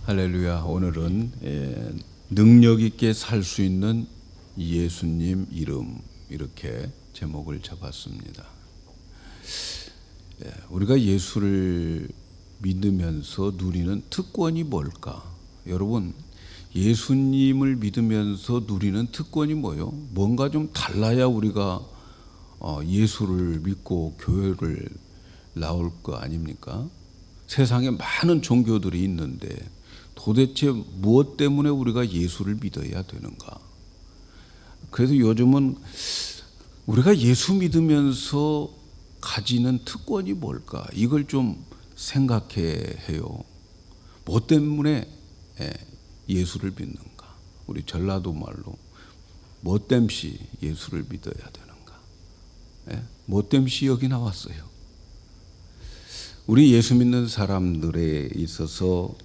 할렐루야. 오늘은 능력 있게 살 수 있는 예수님 이름, 이렇게 제목을 잡았습니다. 우리가 예수를 믿으면서 누리는 특권이 뭘까? 여러분, 예수님을 믿으면서 누리는 특권이 뭐예요? 뭔가 좀 달라야 우리가 예수를 믿고 교회를 나올 거 아닙니까? 세상에 많은 종교들이 있는데 도대체 무엇 때문에 우리가 예수를 믿어야 되는가? 그래서 요즘은 우리가 예수 믿으면서 가지는 특권이 뭘까? 이걸 좀 생각해 해요. 뭐 때문에 예수를 믿는가? 우리 전라도 말로 뭐 땜시 예수를 믿어야 되는가? 뭐 땜시 여기 나왔어요. 우리 예수 믿는 사람들에 있어서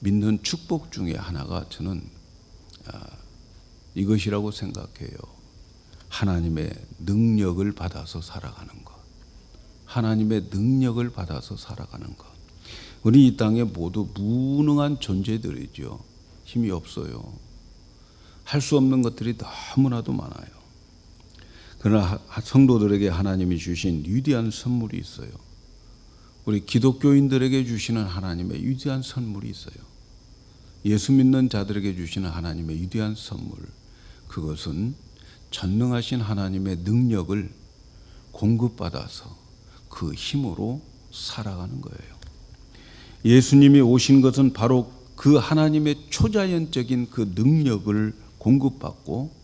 믿는 축복 중에 하나가 저는 이것이라고 생각해요. 하나님의 능력을 받아서 살아가는 것. 하나님의 능력을 받아서 살아가는 것. 우리 이 땅에 모두 무능한 존재들이죠. 힘이 없어요. 할 수 없는 것들이 너무나도 많아요. 그러나 성도들에게 하나님이 주신 위대한 선물이 있어요. 우리 기독교인들에게 주시는 하나님의 위대한 선물이 있어요. 예수 믿는 자들에게 주시는 하나님의 위대한 선물, 그것은 전능하신 하나님의 능력을 공급받아서 그 힘으로 살아가는 거예요. 예수님이 오신 것은 바로 그 하나님의 초자연적인 그 능력을 공급받고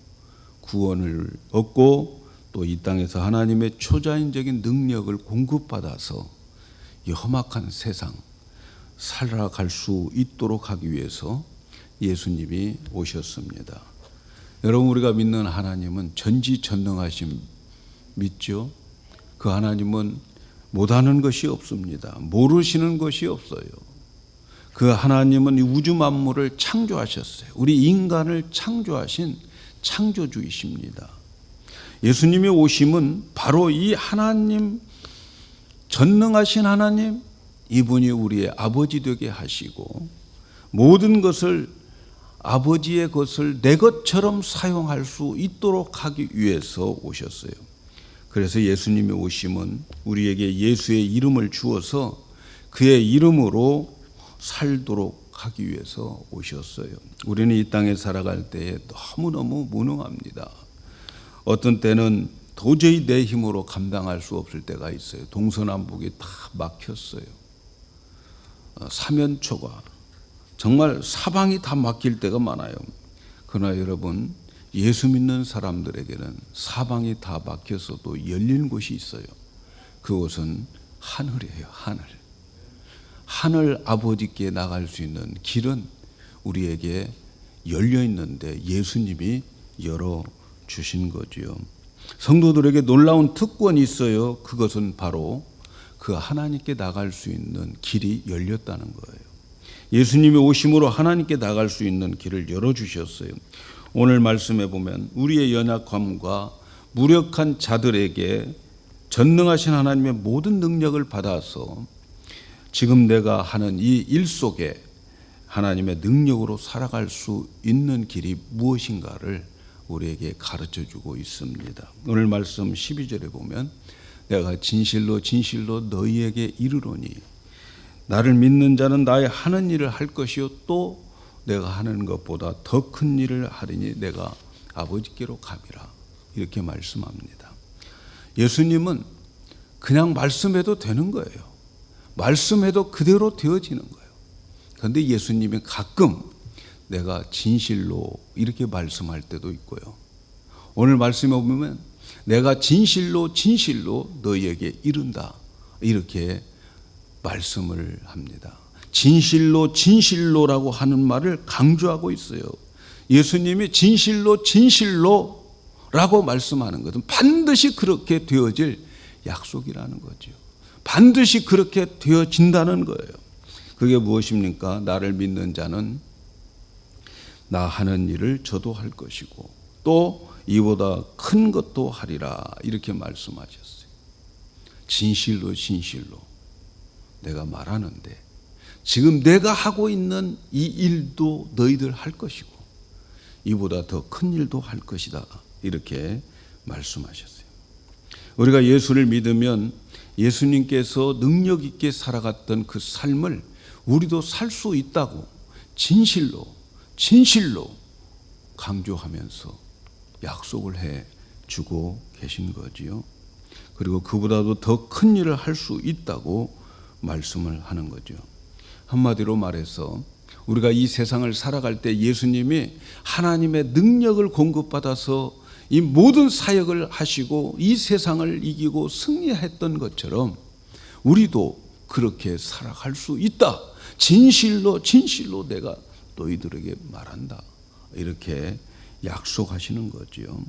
구원을 얻고 또 이 땅에서 하나님의 초자연적인 능력을 공급받아서 이 험악한 세상 살아갈 수 있도록 하기 위해서 예수님이 오셨습니다. 여러분, 우리가 믿는 하나님은 전지전능하심 믿죠? 그 하나님은 못하는 것이 없습니다. 모르시는 것이 없어요. 그 하나님은 이 우주 만물을 창조하셨어요. 우리 인간을 창조하신 창조주이십니다. 예수님의 오심은 바로 이 하나님, 전능하신 하나님, 이분이 우리의 아버지 되게 하시고 모든 것을, 아버지의 것을 내 것처럼 사용할 수 있도록 하기 위해서 오셨어요. 그래서 예수님의 오심은 우리에게 예수의 이름을 주어서 그의 이름으로 살도록 하기 위해서 오셨어요. 우리는 이 땅에 살아갈 때에 너무너무 무능합니다. 어떤 때는 도저히 내 힘으로 감당할 수 없을 때가 있어요. 동서남북이 다 막혔어요. 사면초가 정말 사방이 다 막힐 때가 많아요. 그러나 여러분, 예수 믿는 사람들에게는 사방이 다 막혀서도 열린 곳이 있어요. 그곳은 하늘이에요. 하늘. 하늘 아버지께 나갈 수 있는 길은 우리에게 열려 있는데 예수님이 열어 주신 거지요. 성도들에게 놀라운 특권이 있어요. 그것은 바로 그 하나님께 나갈 수 있는 길이 열렸다는 거예요. 예수님이 오심으로 하나님께 나갈 수 있는 길을 열어주셨어요. 오늘 말씀해 보면 우리의 연약함과 무력한 자들에게 전능하신 하나님의 모든 능력을 받아서 지금 내가 하는 이 일 속에 하나님의 능력으로 살아갈 수 있는 길이 무엇인가를 우리에게 가르쳐주고 있습니다. 오늘 말씀 12절에 보면 내가 진실로 진실로 너희에게 이르노니 나를 믿는 자는 나의 하는 일을 할 것이요 또 내가 하는 것보다 더 큰 일을 하리니 내가 아버지께로 감이라. 이렇게 말씀합니다. 예수님은 그냥 말씀해도 되는 거예요. 말씀해도 그대로 되어지는 거예요. 그런데 예수님이 가끔 내가 진실로 이렇게 말씀할 때도 있고요. 오늘 말씀해 보면 내가 진실로 진실로 너희에게 이른다. 이렇게 말씀을 합니다. 진실로 진실로라고 하는 말을 강조하고 있어요. 예수님이 진실로 진실로라고 말씀하는 것은 반드시 그렇게 되어질 약속이라는 거죠. 반드시 그렇게 되어진다는 거예요. 그게 무엇입니까? 나를 믿는 자는 나 하는 일을 저도 할 것이고 또 이보다 큰 것도 하리라. 이렇게 말씀하셨어요. 진실로 진실로 내가 말하는데 지금 내가 하고 있는 이 일도 너희들 할 것이고 이보다 더 큰 일도 할 것이다. 이렇게 말씀하셨어요. 우리가 예수를 믿으면 예수님께서 능력 있게 살아갔던 그 삶을 우리도 살 수 있다고 진실로 강조하면서 약속을 해 주고 계신 거지요. 그리고 그보다도 더 큰 일을 할 수 있다고 말씀을 하는 거죠. 한마디로 말해서 우리가 이 세상을 살아갈 때 예수님이 하나님의 능력을 공급받아서 이 모든 사역을 하시고 이 세상을 이기고 승리했던 것처럼 우리도 그렇게 살아갈 수 있다. 진실로 내가 너희들에게 말한다. 이렇게 약속하시는 거지요.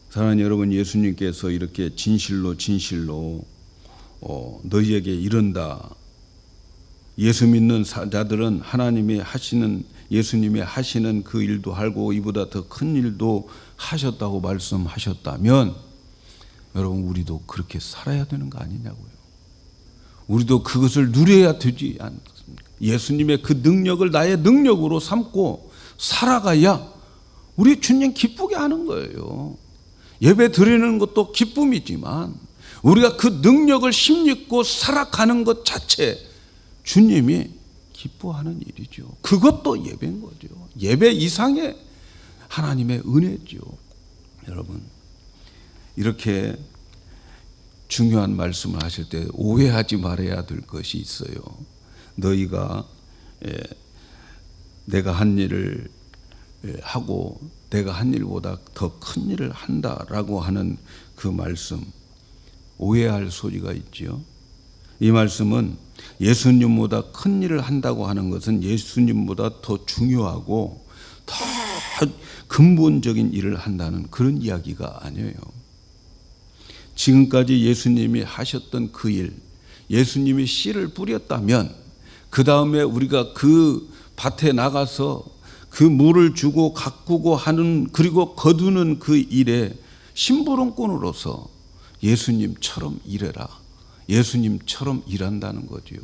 사랑하는 여러분, 예수님께서 이렇게 진실로 너희에게 이른다. 예수 믿는 자들은 예수님이 하시는 그 일도 하고 이보다 더 큰 일도 하셨다고 말씀하셨다면 여러분, 우리도 그렇게 살아야 되는 거 아니냐고요. 우리도 그것을 누려야 되지 않습니까? 예수님의 그 능력을 나의 능력으로 삼고 살아가야 우리 주님 기쁘게 하는 거예요. 예배 드리는 것도 기쁨이지만 우리가 그 능력을 힘입고 살아가는 것 자체 주님이 기뻐하는 일이죠. 그것도 예배인 거죠. 예배 이상의 하나님의 은혜죠. 여러분, 이렇게 중요한 말씀을 하실 때 오해하지 말아야 될 것이 있어요. 너희가 내가 한 일을 하고 내가 한 일보다 더 큰 일을 한다라고 하는 그 말씀, 오해할 소리가 있지요. 이 말씀은 예수님보다 큰 일을 한다고 하는 것은 예수님보다 더 중요하고 더 근본적인 일을 한다는 그런 이야기가 아니에요. 지금까지 예수님이 하셨던 그 일, 예수님이 씨를 뿌렸다면 그 다음에 우리가 그 밭에 나가서 그 물을 주고 가꾸고 하는, 그리고 거두는 그 일에 심부름꾼으로서 예수님처럼 일해라. 예수님처럼 일한다는 거지요.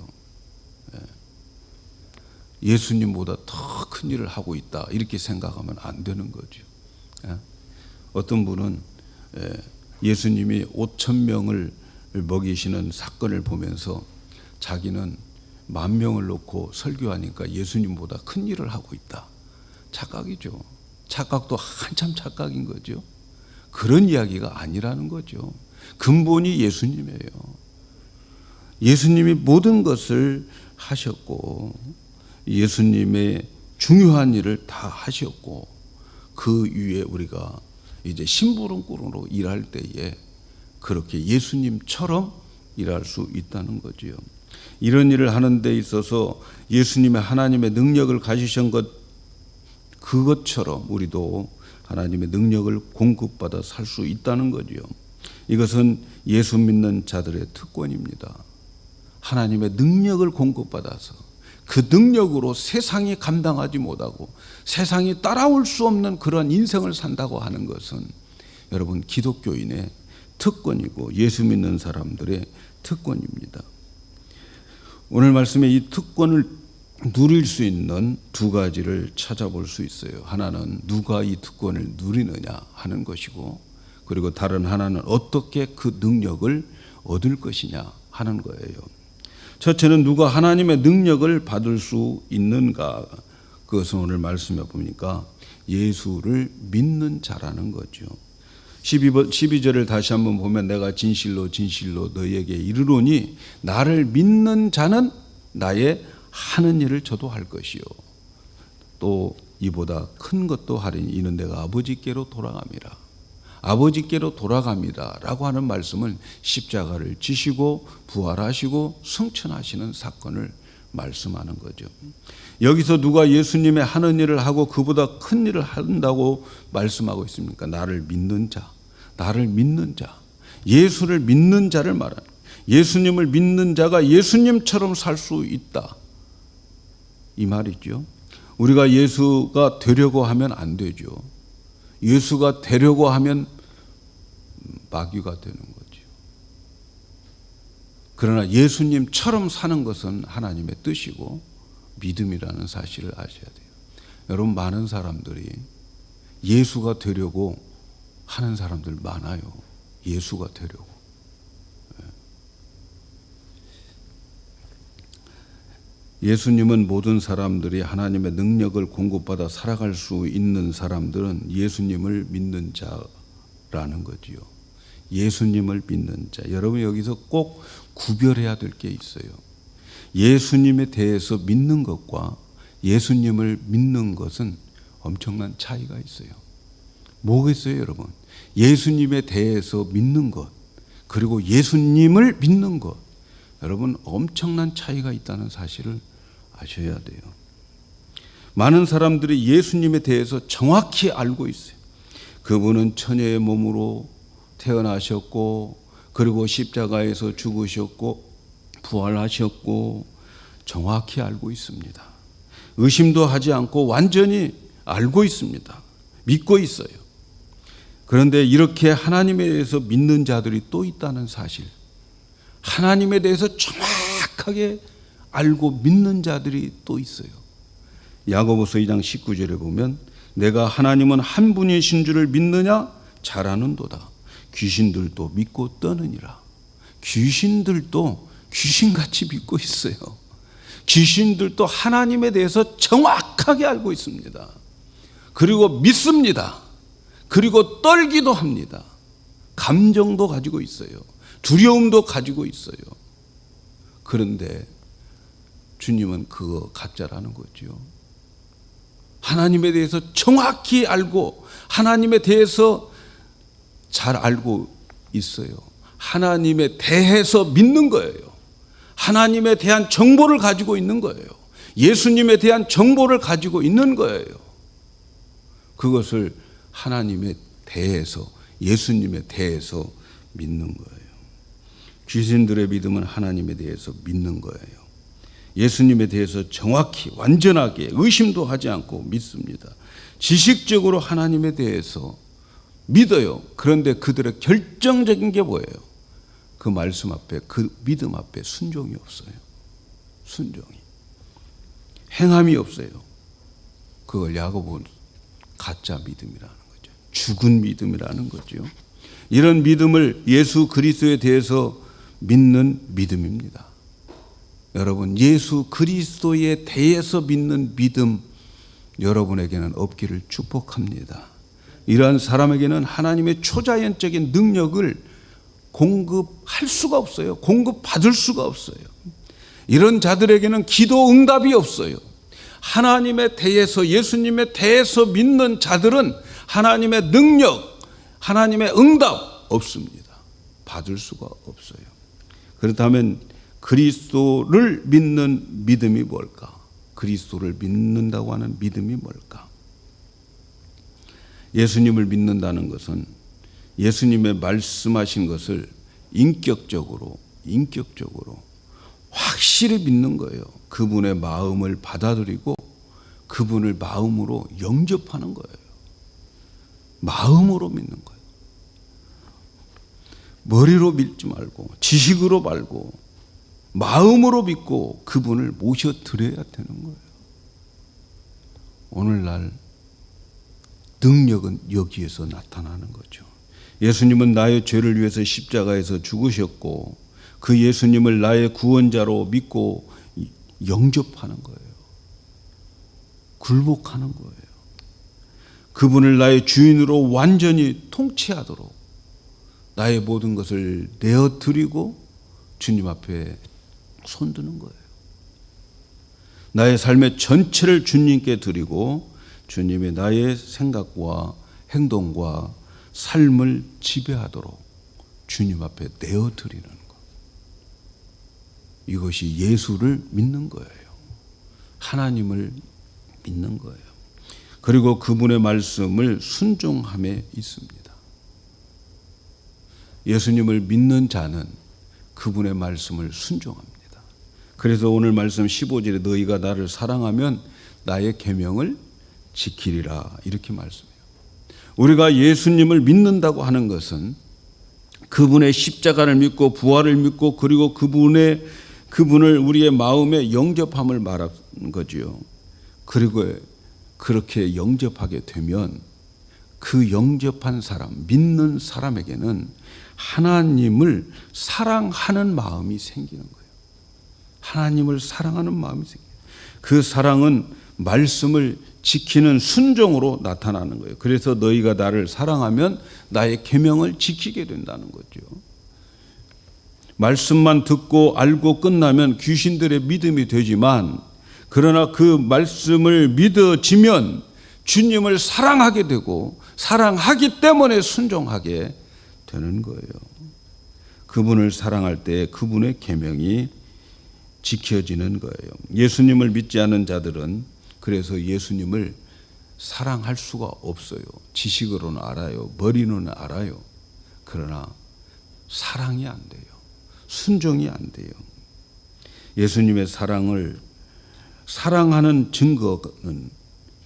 예수님보다 더 큰 일을 하고 있다. 이렇게 생각하면 안 되는 거죠. 어떤 분은 예수님이 5,000명을 먹이시는 사건을 보면서 자기는 10,000명을 놓고 설교하니까 예수님보다 큰 일을 하고 있다. 착각이죠. 착각도 한참 착각인 거죠. 그런 이야기가 아니라는 거죠. 근본이 예수님이에요. 예수님이 모든 것을 하셨고 예수님의 중요한 일을 다 하셨고 그 위에 우리가 이제 심부름꾼으로 일할 때에 그렇게 예수님처럼 일할 수 있다는 거지요. 이런 일을 하는 데 있어서 예수님의 하나님의 능력을 가지신 그것처럼 우리도 하나님의 능력을 공급받아 살 수 있다는 거지요. 이것은 예수 믿는 자들의 특권입니다. 하나님의 능력을 공급받아서 그 능력으로 세상이 감당하지 못하고 세상이 따라올 수 없는 그런 인생을 산다고 하는 것은 여러분 기독교인의 특권이고 예수 믿는 사람들의 특권입니다. 오늘 말씀에 이 특권을 누릴 수 있는 두 가지를 찾아볼 수 있어요. 하나는 누가 이 특권을 누리느냐 하는 것이고, 그리고 다른 하나는 어떻게 그 능력을 얻을 것이냐 하는 거예요. 첫째는 누가 하나님의 능력을 받을 수 있는가, 그것은 오늘 말씀해 보니까 예수를 믿는 자라는 거죠. 12절을 다시 한번 보면 내가 진실로 너희에게 이르노니 나를 믿는 자는 나의 하는 일을 저도 할 것이요 또 이보다 큰 것도 하리니 이는 내가 아버지께로 돌아갑니다. 아버지께로 돌아갑니다 라고 하는 말씀은 십자가를 지시고 부활하시고 승천하시는 사건을 말씀하는 거죠. 여기서 누가 예수님의 하는 일을 하고 그보다 큰 일을 한다고 말씀하고 있습니까? 나를 믿는 자, 예수를 믿는 자를 말하는, 예수님을 믿는 자가 예수님처럼 살 수 있다, 이 말이죠. 우리가 예수가 되려고 하면 안 되죠. 예수가 되려고 하면 마귀가 되는 거죠. 그러나 예수님처럼 사는 것은 하나님의 뜻이고 믿음이라는 사실을 아셔야 돼요. 여러분, 많은 사람들이 예수가 되려고 하는 사람들 많아요. 예수가 되려고. 예수님은 모든 사람들이 하나님의 능력을 공급받아 살아갈 수 있는 사람들은 예수님을 믿는 자라는 거지요. 예수님을 믿는 자. 여러분, 여기서 꼭 구별해야 될 게 있어요. 예수님에 대해서 믿는 것과 예수님을 믿는 것은 엄청난 차이가 있어요. 뭐겠어요, 여러분? 예수님에 대해서 믿는 것, 그리고 예수님을 믿는 것. 여러분, 엄청난 차이가 있다는 사실을 아셔야 돼요. 많은 사람들이 예수님에 대해서 정확히 알고 있어요. 그분은 처녀의 몸으로 태어나셨고, 그리고 십자가에서 죽으셨고, 부활하셨고, 정확히 알고 있습니다. 의심도 하지 않고 완전히 알고 있습니다. 믿고 있어요. 그런데 이렇게 하나님에 대해서 믿는 자들이 또 있다는 사실, 하나님에 대해서 정확하게 알고 믿는 자들이 또 있어요. 야고보서 2장 19절에 보면 내가 하나님은 한 분이신 줄을 믿느냐? 잘 아는도다. 귀신들도 믿고 떠느니라. 귀신들도 귀신같이 믿고 있어요. 귀신들도 하나님에 대해서 정확하게 알고 있습니다. 그리고 믿습니다. 그리고 떨기도 합니다. 감정도 가지고 있어요. 두려움도 가지고 있어요. 그런데 주님은 그거 가짜라는 거죠. 하나님에 대해서 정확히 알고 하나님에 대해서 잘 알고 있어요. 하나님에 대해서 믿는 거예요. 하나님에 대한 정보를 가지고 있는 거예요. 예수님에 대한 정보를 가지고 있는 거예요. 그것을 하나님에 대해서, 예수님에 대해서 믿는 거예요. 귀신들의 믿음은 하나님에 대해서 믿는 거예요. 예수님에 대해서 정확히 완전하게 의심도 하지 않고 믿습니다. 지식적으로 하나님에 대해서 믿어요. 그런데 그들의 결정적인 게 뭐예요? 그 말씀 앞에, 그 믿음 앞에 순종이 없어요. 순종이. 행함이 없어요. 그걸 야고보는 가짜 믿음이라는 거죠. 죽은 믿음이라는 거죠. 이런 믿음을 예수 그리스도에 대해서 믿는 믿음입니다. 여러분, 예수 그리스도에 대해서 믿는 믿음 여러분에게는 없기를 축복합니다. 이러한 사람에게는 하나님의 초자연적인 능력을 공급할 수가 없어요. 공급받을 수가 없어요. 이런 자들에게는 기도 응답이 없어요. 하나님에 대해서, 예수님에 대해서 믿는 자들은 하나님의 능력, 하나님의 응답 없습니다. 받을 수가 없어요. 그렇다면 그리스도를 믿는 믿음이 뭘까? 그리스도를 믿는다고 하는 믿음이 뭘까? 예수님을 믿는다는 것은 예수님의 말씀하신 것을 인격적으로 확실히 믿는 거예요. 그분의 마음을 받아들이고 그분을 마음으로 영접하는 거예요. 마음으로 믿는 거예요. 머리로 믿지 말고, 지식으로 말고, 마음으로 믿고 그분을 모셔드려야 되는 거예요. 오늘날 능력은 여기에서 나타나는 거죠. 예수님은 나의 죄를 위해서 십자가에서 죽으셨고 그 예수님을 나의 구원자로 믿고 영접하는 거예요. 굴복하는 거예요. 그분을 나의 주인으로 완전히 통치하도록 나의 모든 것을 내어드리고 주님 앞에 손드는 거예요. 나의 삶의 전체를 주님께 드리고 주님이 나의 생각과 행동과 삶을 지배하도록 주님 앞에 내어드리는 것. 이것이 예수를 믿는 거예요. 하나님을 믿는 거예요. 그리고 그분의 말씀을 순종함에 있습니다. 예수님을 믿는 자는 그분의 말씀을 순종합니다. 그래서 오늘 말씀 15절에 너희가 나를 사랑하면 나의 계명을 지키리라 이렇게 말씀해요. 우리가 예수님을 믿는다고 하는 것은 그분의 십자가를 믿고 부활을 믿고 그리고 그분을 우리의 마음에 영접함을 말한 거지요. 그리고 그렇게 영접하게 되면 그 영접한 사람, 믿는 사람에게는 하나님을 사랑하는 마음이 생기는 거예요. 하나님을 사랑하는 마음이 생겨요. 그 사랑은 말씀을 지키는 순종으로 나타나는 거예요. 그래서 너희가 나를 사랑하면 나의 계명을 지키게 된다는 거죠. 말씀만 듣고 알고 끝나면 귀신들의 믿음이 되지만, 그러나 그 말씀을 믿어지면 주님을 사랑하게 되고 사랑하기 때문에 순종하게 되는 거예요. 그분을 사랑할 때 그분의 계명이 지켜지는 거예요. 예수님을 믿지 않는 자들은 그래서 예수님을 사랑할 수가 없어요. 지식으로는 알아요. 머리로는 알아요. 그러나 사랑이 안 돼요. 순종이 안 돼요. 예수님의 사랑을 사랑하는 증거는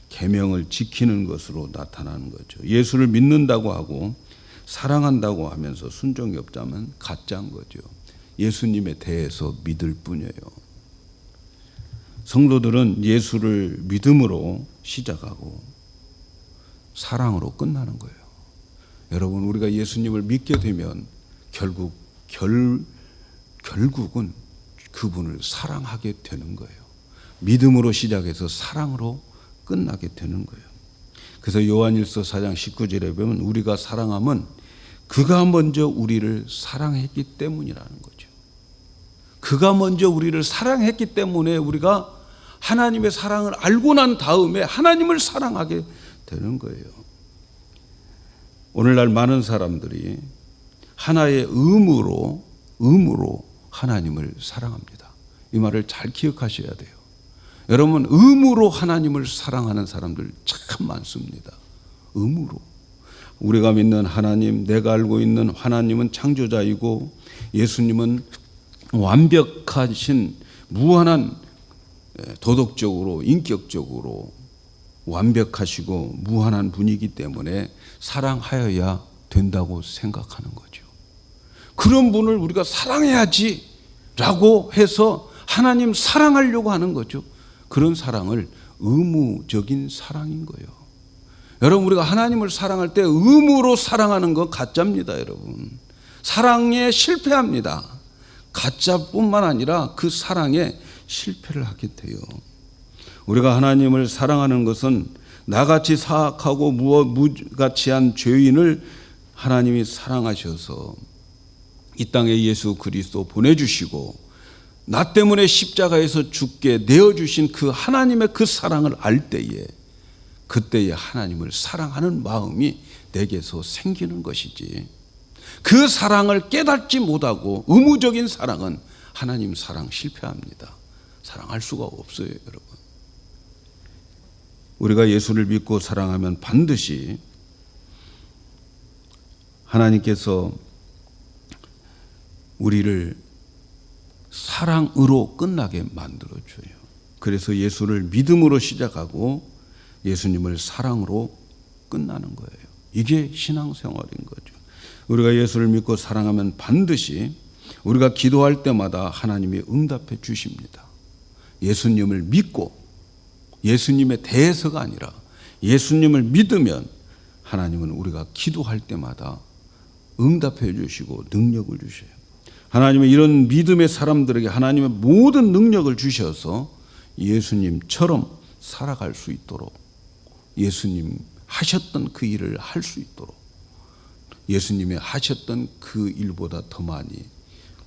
계명을 지키는 것으로 나타나는 거죠. 예수를 믿는다고 하고 사랑한다고 하면서 순종이 없다면 가짜인 거죠. 예수님에 대해서 믿을 뿐이에요. 성도들은 예수를 믿음으로 시작하고 사랑으로 끝나는 거예요. 여러분, 우리가 예수님을 믿게 되면 결국은 그분을 사랑하게 되는 거예요. 믿음으로 시작해서 사랑으로 끝나게 되는 거예요. 그래서 요한일서 4장 19절에 보면 우리가 사랑함은 그가 먼저 우리를 사랑했기 때문이라는 거죠. 그가 먼저 우리를 사랑했기 때문에 우리가 하나님의 사랑을 알고 난 다음에 하나님을 사랑하게 되는 거예요. 오늘날 많은 사람들이 하나의 의무로 하나님을 사랑합니다. 이 말을 잘 기억하셔야 돼요. 여러분, 의무로 하나님을 사랑하는 사람들 참 많습니다. 의무로. 우리가 믿는 하나님, 내가 알고 있는 하나님은 창조자이고 예수님은 완벽하신 무한한 도덕적으로 인격적으로 완벽하시고 무한한 분이기 때문에 사랑하여야 된다고 생각하는 거죠. 그런 분을 우리가 사랑해야지 라고 해서 하나님 사랑하려고 하는 거죠. 그런 사랑을 의무적인 사랑인 거예요. 여러분, 우리가 하나님을 사랑할 때 의무로 사랑하는 건 가짜입니다. 여러분, 사랑에 실패합니다. 가짜뿐만 아니라 그 사랑에 실패를 하게 돼요. 우리가 하나님을 사랑하는 것은 나같이 사악하고 무가치한 죄인을 하나님이 사랑하셔서 이 땅에 예수 그리스도 보내주시고 나 때문에 십자가에서 죽게 내어주신 그 하나님의 그 사랑을 알 때에 그때에 하나님을 사랑하는 마음이 내게서 생기는 것이지, 그 사랑을 깨닫지 못하고 의무적인 사랑은 하나님 사랑 실패합니다. 사랑할 수가 없어요. 여러분, 우리가 예수를 믿고 사랑하면 반드시 하나님께서 우리를 사랑으로 끝나게 만들어줘요. 그래서 예수를 믿음으로 시작하고 예수님을 사랑으로 끝나는 거예요. 이게 신앙생활인 거죠. 우리가 예수를 믿고 사랑하면 반드시 우리가 기도할 때마다 하나님이 응답해 주십니다. 예수님을 믿고 예수님에 대해서가 아니라 예수님을 믿으면 하나님은 우리가 기도할 때마다 응답해 주시고 능력을 주셔요. 하나님은 이런 믿음의 사람들에게 하나님의 모든 능력을 주셔서 예수님처럼 살아갈 수 있도록, 예수님 하셨던 그 일을 할 수 있도록, 예수님이 하셨던 그 일보다 더 많이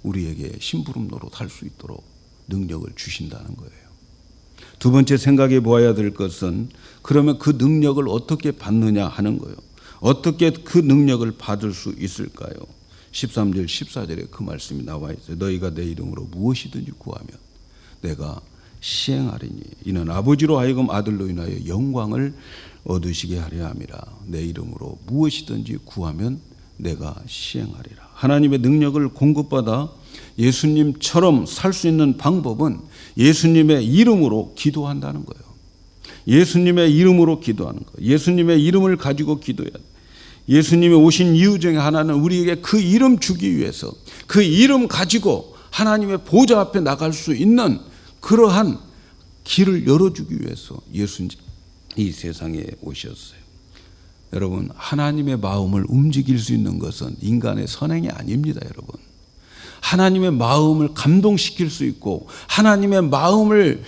우리에게 심부름 노릇 할 수 있도록 능력을 주신다는 거예요. 두 번째 생각해 보아야 될 것은 그러면 그 능력을 어떻게 받느냐 하는 거예요. 어떻게 그 능력을 받을 수 있을까요? 13절 14절에 그 말씀이 나와 있어요. 너희가 내 이름으로 무엇이든지 구하면 내가 시행하리니 이는 아버지로 하여금 아들로 인하여 영광을 얻으시게 하려 함이라. 내 이름으로 무엇이든지 구하면 내가 시행하리라. 하나님의 능력을 공급받아 예수님처럼 살 수 있는 방법은 예수님의 이름으로 기도한다는 거예요. 예수님의 이름으로 기도하는 거예요. 예수님의 이름을 가지고 기도해야 돼요. 예수님이 오신 이유 중에 하나는 우리에게 그 이름 주기 위해서, 그 이름 가지고 하나님의 보좌 앞에 나갈 수 있는 그러한 길을 열어주기 위해서 예수님 이 세상에 오셨어요. 여러분, 하나님의 마음을 움직일 수 있는 것은 인간의 선행이 아닙니다. 여러분, 하나님의 마음을 감동시킬 수 있고 하나님의 마음을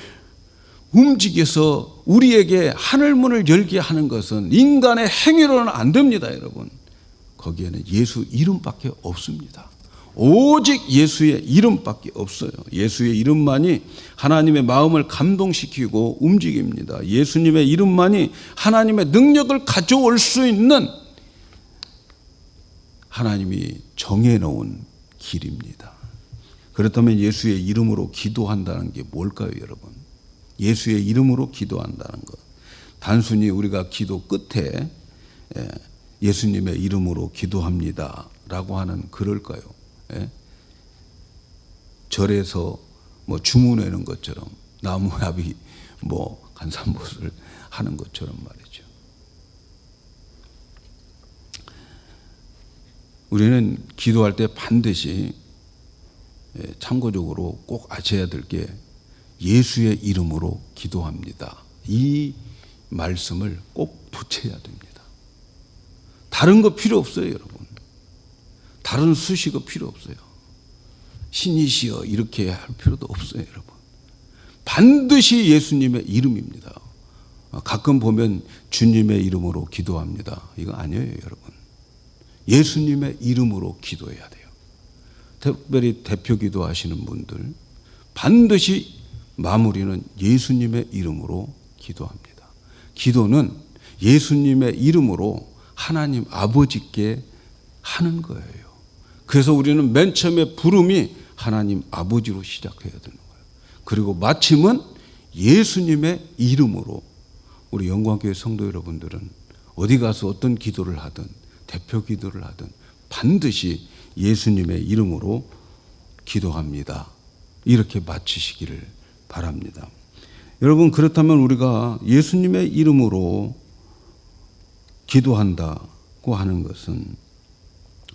움직여서 우리에게 하늘문을 열게 하는 것은 인간의 행위로는 안 됩니다. 여러분, 거기에는 예수 이름밖에 없습니다. 오직 예수의 이름밖에 없어요. 예수의 이름만이 하나님의 마음을 감동시키고 움직입니다. 예수님의 이름만이 하나님의 능력을 가져올 수 있는 하나님이 정해놓은 길입니다. 그렇다면 예수의 이름으로 기도한다는 게 뭘까요, 여러분? 예수의 이름으로 기도한다는 것, 단순히 우리가 기도 끝에 예수님의 이름으로 기도합니다 라고 하는 그럴까요? 절에서 뭐 주문하는 것처럼 나무나비 뭐 간산봇을 하는 것처럼 말이죠. 우리는 기도할 때 반드시 참고적으로 꼭 아셔야 될 게 예수의 이름으로 기도합니다. 이 말씀을 꼭 붙여야 됩니다. 다른 거 필요 없어요, 여러분. 다른 수식어 필요 없어요. 신이시여 이렇게 할 필요도 없어요, 여러분. 반드시 예수님의 이름입니다. 가끔 보면 주님의 이름으로 기도합니다. 이거 아니에요, 여러분. 예수님의 이름으로 기도해야 돼요. 특별히 대표 기도하시는 분들 반드시 마무리는 예수님의 이름으로 기도합니다. 기도는 예수님의 이름으로 하나님 아버지께 하는 거예요. 그래서 우리는 맨 처음에 부름이 하나님 아버지로 시작해야 되는 거예요. 그리고 마침은 예수님의 이름으로. 우리 영광교회 성도 여러분들은 어디 가서 어떤 기도를 하든 대표 기도를 하든 반드시 예수님의 이름으로 기도합니다. 이렇게 마치시기를 바랍니다. 여러분, 그렇다면 우리가 예수님의 이름으로 기도한다고 하는 것은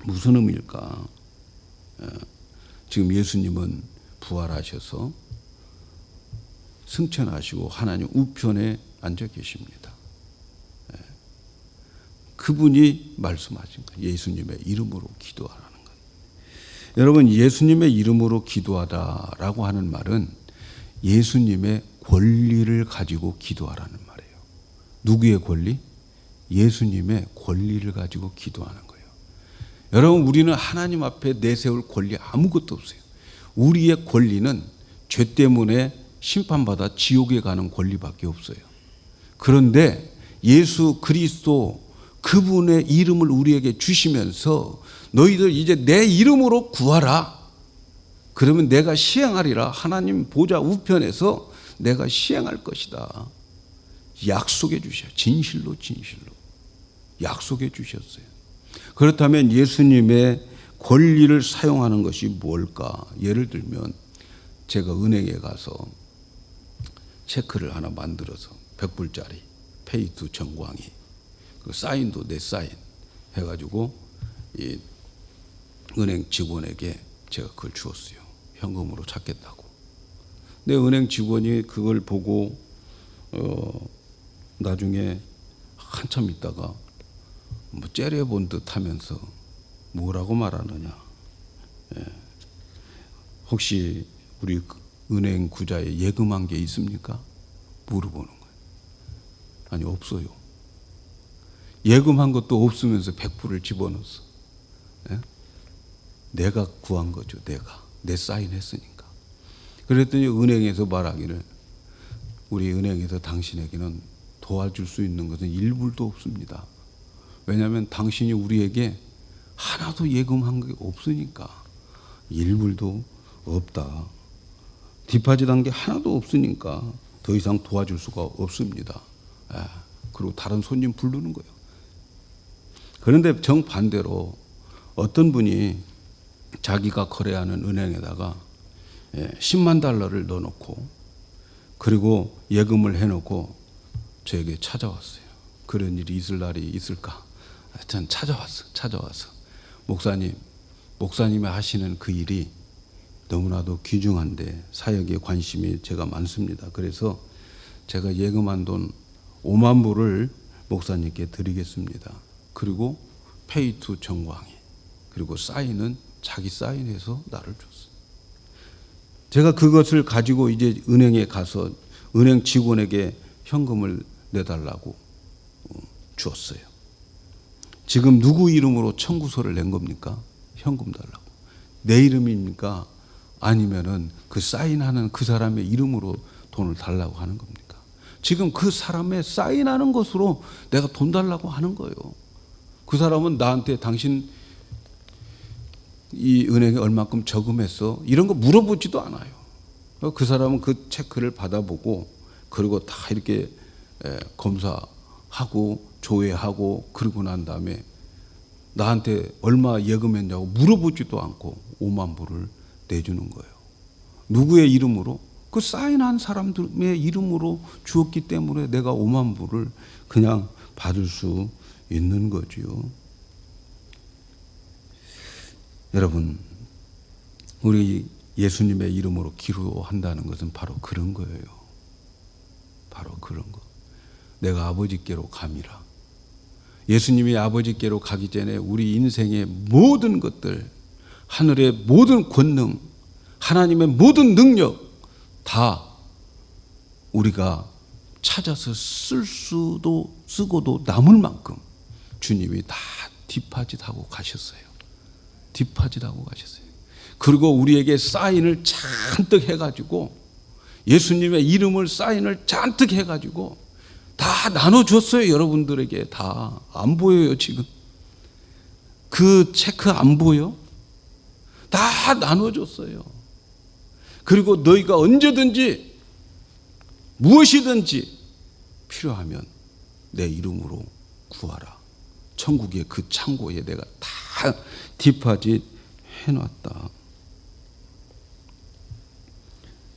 무슨 의미일까? 지금 예수님은 부활하셔서 승천하시고 하나님 우편에 앉아 계십니다. 그분이 말씀하신 거예요. 예수님의 이름으로 기도하라는 거예요. 여러분, 예수님의 이름으로 기도하다라고 하는 말은 예수님의 권리를 가지고 기도하라는 말이에요. 누구의 권리? 예수님의 권리를 가지고 기도하는 거예요. 여러분, 우리는 하나님 앞에 내세울 권리 아무것도 없어요. 우리의 권리는 죄 때문에 심판받아 지옥에 가는 권리밖에 없어요. 그런데 예수 그리스도 그분의 이름을 우리에게 주시면서 너희들 이제 내 이름으로 구하라. 그러면 내가 시행하리라. 하나님 보좌 우편에서 내가 시행할 것이다. 약속해 주셔요. 진실로 약속해 주셨어요. 그렇다면 예수님의 권리를 사용하는 것이 뭘까? 예를 들면 제가 은행에 가서 체크를 하나 만들어서 100불짜리 페이투 정광이 그 사인도 내 사인 해가지고 이 은행 직원에게 제가 그걸 주었어요. 현금으로 찾겠다고. 근데 은행 직원이 그걸 보고 나중에 한참 있다가 뭐 째려본 듯 하면서 뭐라고 말하느냐. 혹시 우리 은행 구자에 예금한 게 있습니까? 물어보는 거예요. 아니, 없어요. 예금한 것도 없으면서 100불을 집어넣었어. 내가 구한 거죠. 내 사인했으니까. 그랬더니 은행에서 말하기를 우리 은행에서 당신에게는 도와줄 수 있는 것은 1불도 없습니다. 왜냐하면 당신이 우리에게 하나도 예금한 게 없으니까 1불도 없다. 디파짓한 게 하나도 없으니까 더 이상 도와줄 수가 없습니다. 그리고 다른 손님 부르는 거예요. 그런데 정반대로 어떤 분이 자기가 거래하는 은행에다가 10만 달러를 넣어놓고 그리고 예금을 해놓고 저에게 찾아왔어요. 그런 일이 있을 날이 있을까 하여튼 찾아와서 목사님이 하시는 그 일이 너무나도 귀중한데 사역에 관심이 제가 많습니다. 그래서 제가 예금한 돈 5만 불을 목사님께 드리겠습니다. 그리고 페이 투 정광이, 그리고 사인은 자기 사인해서 나를 줬어요. 제가 그것을 가지고 이제 은행에 가서 은행 직원에게 현금을 내달라고 주었어요. 지금 누구 이름으로 청구서를 낸 겁니까? 현금 달라고. 내 이름입니까? 아니면은 그 사인하는 그 사람의 이름으로 돈을 달라고 하는 겁니까? 지금 그 사람의 사인하는 것으로 내가 돈 달라고 하는 거예요. 그 사람은 나한테 당신 이 은행에 얼마큼 저금했어? 이런 거 물어보지도 않아요. 그 사람은 그 체크를 받아보고 그리고 다 이렇게 검사하고 조회하고 그러고 난 다음에 나한테 얼마 예금했냐고 물어보지도 않고 5만 불을 내주는 거예요. 누구의 이름으로? 그 사인한 사람들의 이름으로 주었기 때문에 내가 5만 불을 그냥 받을 수 있는 거지요. 여러분, 우리 예수님의 이름으로 기도한다는 것은 바로 그런 거예요. 바로 그런 거. 내가 아버지께로 감이라. 예수님이 아버지께로 가기 전에 우리 인생의 모든 것들, 하늘의 모든 권능, 하나님의 모든 능력 다 우리가 찾아서 쓰고도 남을 만큼 주님이 다 디파짓하고 가셨어요. 디파짓하고 가셨어요. 그리고 우리에게 사인을 잔뜩 해가지고 예수님의 이름을 사인을 잔뜩 해가지고 다 나눠줬어요. 여러분들에게 다. 안 보여요 지금? 그 체크 안 보여? 다 나눠줬어요. 그리고 너희가 언제든지 무엇이든지 필요하면 내 이름으로 구하라. 천국의 그 창고에 내가 다 디파짓 해놨다.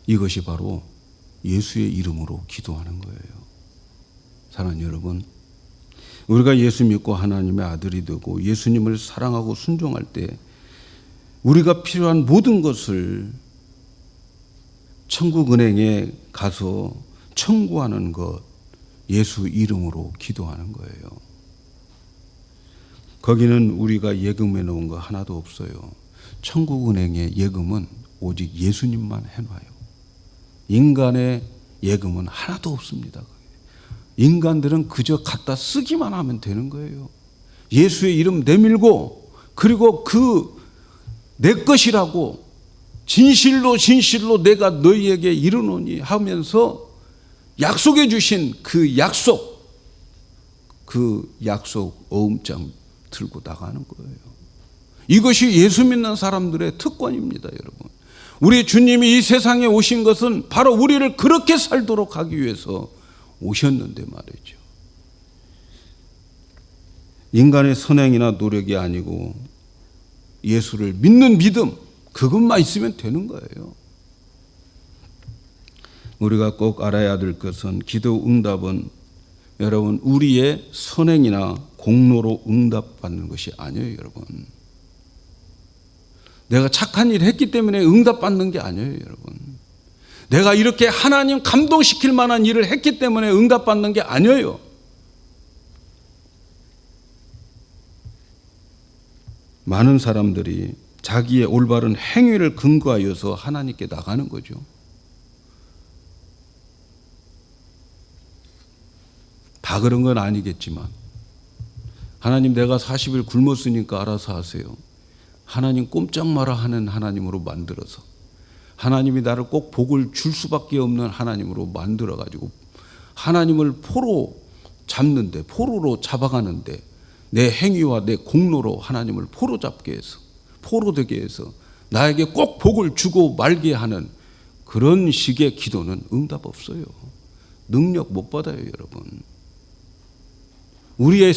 이것이 바로 예수의 이름으로 기도하는 거예요. 사랑하는 여러분, 우리가 예수 믿고 하나님의 아들이 되고 예수님을 사랑하고 순종할 때 우리가 필요한 모든 것을 천국은행에 가서 청구하는 것, 예수 이름으로 기도하는 거예요. 거기는 우리가 예금해 놓은 거 하나도 없어요. 천국은행의 예금은 오직 예수님만 해놔요. 인간의 예금은 하나도 없습니다. 인간들은 그저 갖다 쓰기만 하면 되는 거예요. 예수의 이름 내밀고 그리고 그 내 것이라고 진실로 내가 너희에게 이르노니 하면서 약속해 주신 그 약속 어음장 들고 나가는 거예요. 이것이 예수 믿는 사람들의 특권입니다, 여러분. 우리 주님이 이 세상에 오신 것은 바로 우리를 그렇게 살도록 하기 위해서 오셨는데 말이죠. 인간의 선행이나 노력이 아니고 예수를 믿는 믿음, 그것만 있으면 되는 거예요. 우리가 꼭 알아야 될 것은 기도 응답은 여러분 우리의 선행이나 공로로 응답받는 것이 아니에요, 여러분. 내가 착한 일을 했기 때문에 응답받는 게 아니에요, 여러분. 내가 이렇게 하나님 감동시킬 만한 일을 했기 때문에 응답받는 게 아니에요. 많은 사람들이 자기의 올바른 행위를 근거하여서 하나님께 나가는 거죠. 다 그런 건 아니겠지만 하나님 내가 40일 굶었으니까 알아서 하세요. 하나님 꼼짝 마라 하는 하나님으로 만들어서 하나님이 나를 꼭 복을 줄 수밖에 없는 하나님으로 만들어가지고 하나님을 포로 잡는데, 포로로 잡아가는데 내 행위와 내 공로로 하나님을 포로 잡게 해서, 포로 되게 해서 나에게 꼭 복을 주고 말게 하는 그런 식의 기도는 응답 없어요. 능력 못 받아요, 여러분. 우리의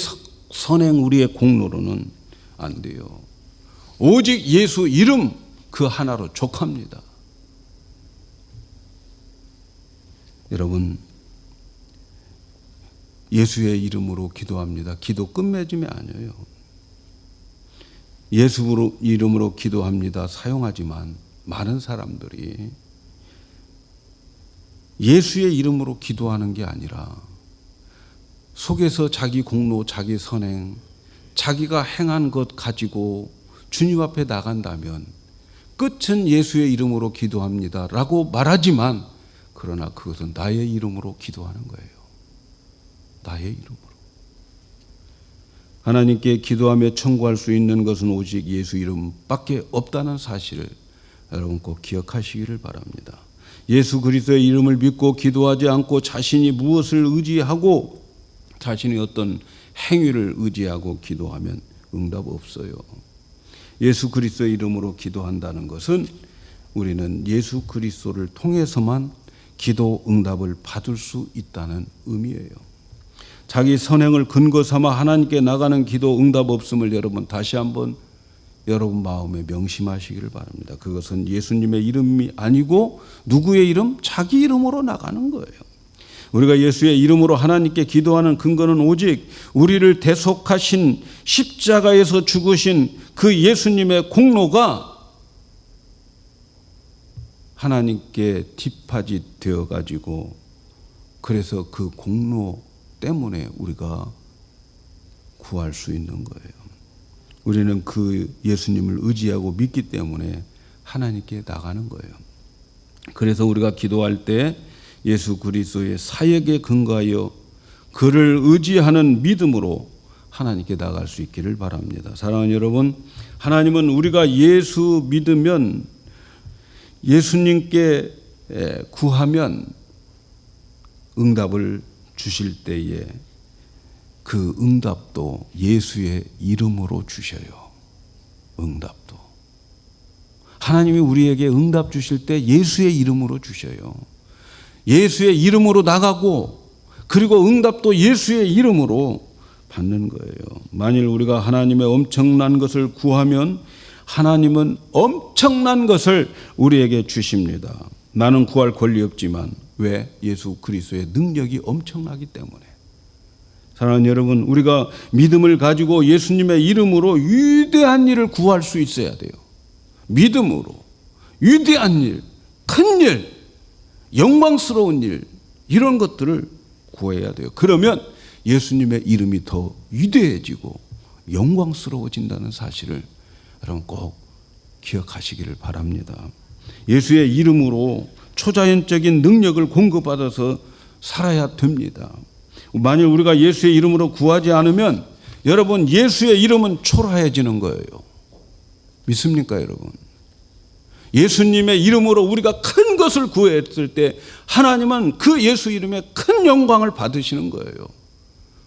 선행, 우리의 공로로는 안 돼요. 오직 예수 이름 그 하나로 족합니다. 여러분, 예수의 이름으로 기도합니다. 기도 끝맺음이 아니에요. 예수 이름으로 기도합니다. 사용하지만 많은 사람들이 예수의 이름으로 기도하는 게 아니라 속에서 자기 공로, 자기 선행, 자기가 행한 것 가지고 주님 앞에 나간다면 끝은 예수의 이름으로 기도합니다 라고 말하지만 그러나 그것은 나의 이름으로 기도하는 거예요. 나의 이름으로. 하나님께 기도하며 청구할 수 있는 것은 오직 예수 이름밖에 없다는 사실을 여러분 꼭 기억하시기를 바랍니다. 예수 그리스도의 이름을 믿고 기도하지 않고 자신이 무엇을 의지하고 자신이 어떤 행위를 의지하고 기도하면 응답 없어요. 예수 그리스도의 이름으로 기도한다는 것은 우리는 예수 그리스도를 통해서만 기도 응답을 받을 수 있다는 의미예요. 자기 선행을 근거 삼아 하나님께 나가는 기도 응답 없음을 여러분 다시 한번 여러분 마음에 명심하시기를 바랍니다. 그것은 예수님의 이름이 아니고 누구의 이름? 자기 이름으로 나가는 거예요. 우리가 예수의 이름으로 하나님께 기도하는 근거는 오직 우리를 대속하신 십자가에서 죽으신 그 예수님의 공로가 하나님께 뒷받이 되어가지고 그래서 그 공로 때문에 우리가 구할 수 있는 거예요. 우리는 그 예수님을 의지하고 믿기 때문에 하나님께 나가는 거예요. 그래서 우리가 기도할 때 예수 그리스도의 사역에 근거하여 그를 의지하는 믿음으로 하나님께 나갈 수 있기를 바랍니다. 사랑하는 여러분, 하나님은 우리가 예수 믿으면 예수님께 구하면 응답을 주실 때에 그 응답도 예수의 이름으로 주셔요. 응답도. 하나님이 우리에게 응답 주실 때 예수의 이름으로 주셔요. 예수의 이름으로 나가고 그리고 응답도 예수의 이름으로 받는 거예요. 만일 우리가 하나님의 엄청난 것을 구하면 하나님은 엄청난 것을 우리에게 주십니다. 나는 구할 권리 없지만 왜? 예수 그리스도의 능력이 엄청나기 때문에. 사랑하는 여러분, 우리가 믿음을 가지고 예수님의 이름으로 위대한 일을 구할 수 있어야 돼요. 믿음으로 위대한 일, 큰 일, 영광스러운 일, 이런 것들을 구해야 돼요. 그러면 예수님의 이름이 더 위대해지고 영광스러워진다는 사실을 여러분 꼭 기억하시기를 바랍니다. 예수의 이름으로 초자연적인 능력을 공급받아서 살아야 됩니다. 만일 우리가 예수의 이름으로 구하지 않으면 여러분 예수의 이름은 초라해지는 거예요. 믿습니까 여러분? 예수님의 이름으로 우리가 큰 것을 구했을 때 하나님은 그 예수 이름에 큰 영광을 받으시는 거예요.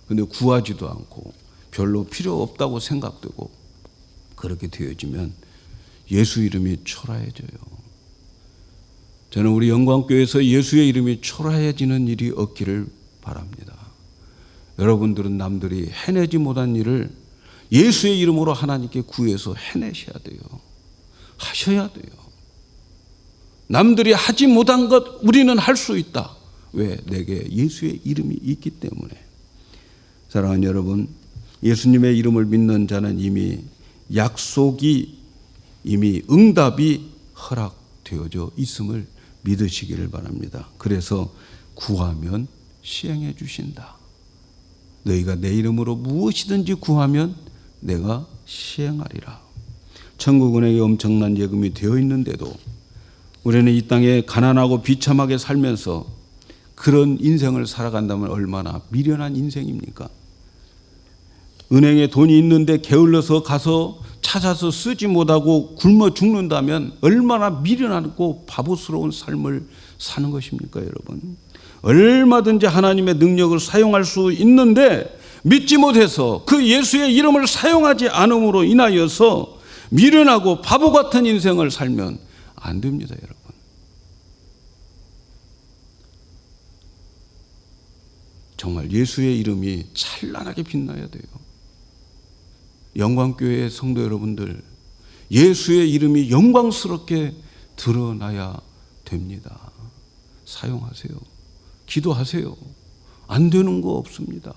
그런데 구하지도 않고 별로 필요 없다고 생각되고 그렇게 되어지면 예수 이름이 초라해져요. 저는 우리 영광교회에서 예수의 이름이 초라해지는 일이 없기를 바랍니다. 여러분들은 남들이 해내지 못한 일을 예수의 이름으로 하나님께 구해서 해내셔야 돼요. 하셔야 돼요. 남들이 하지 못한 것 우리는 할 수 있다. 왜? 내게 예수의 이름이 있기 때문에. 사랑하는 여러분, 예수님의 이름을 믿는 자는 이미 약속이 이미 응답이 허락되어져 있음을 믿으시기를 바랍니다. 그래서 구하면 시행해 주신다. 너희가 내 이름으로 무엇이든지 구하면 내가 시행하리라. 천국 은행에 엄청난 예금이 되어 있는데도 우리는 이 땅에 가난하고 비참하게 살면서 그런 인생을 살아간다면 얼마나 미련한 인생입니까? 은행에 돈이 있는데 게을러서 가서 찾아서 쓰지 못하고 굶어 죽는다면 얼마나 미련하고 바보스러운 삶을 사는 것입니까, 여러분? 얼마든지 하나님의 능력을 사용할 수 있는데 믿지 못해서 그 예수의 이름을 사용하지 않음으로 인하여서 미련하고 바보 같은 인생을 살면 안 됩니다, 여러분. 정말 예수의 이름이 찬란하게 빛나야 돼요. 영광교회의 성도 여러분들, 예수의 이름이 영광스럽게 드러나야 됩니다. 사용하세요. 기도하세요. 안 되는 거 없습니다.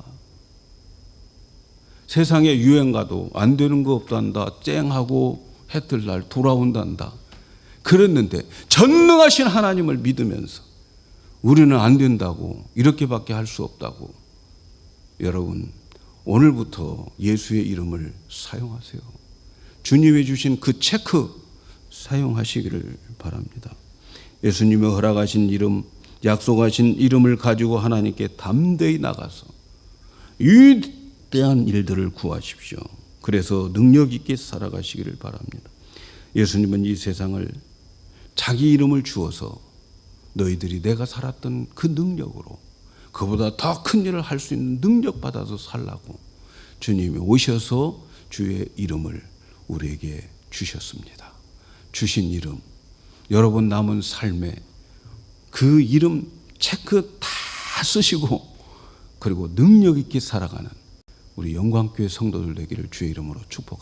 세상에 유행가도 안 되는 거 없단다. 쨍하고 해뜰 날 돌아온단다. 그랬는데 전능하신 하나님을 믿으면서 우리는 안 된다고, 이렇게밖에 할 수 없다고. 여러분, 오늘부터 예수의 이름을 사용하세요. 주님이 주신 그 체크 사용하시기를 바랍니다. 예수님이 허락하신 이름, 약속하신 이름을 가지고 하나님께 담대히 나가서 위대한 일들을 구하십시오. 그래서 능력 있게 살아가시기를 바랍니다. 예수님은 이 세상을 자기 이름을 주어서 너희들이 내가 살았던 그 능력으로 그보다 더 큰 일을 할 수 있는 능력 받아서 살라고 주님이 오셔서 주의 이름을 우리에게 주셨습니다. 주신 이름, 여러분 남은 삶에 그 이름 체크 다 쓰시고 그리고 능력 있게 살아가는 우리 영광교회 성도들 되기를 주의 이름으로 축복합니다.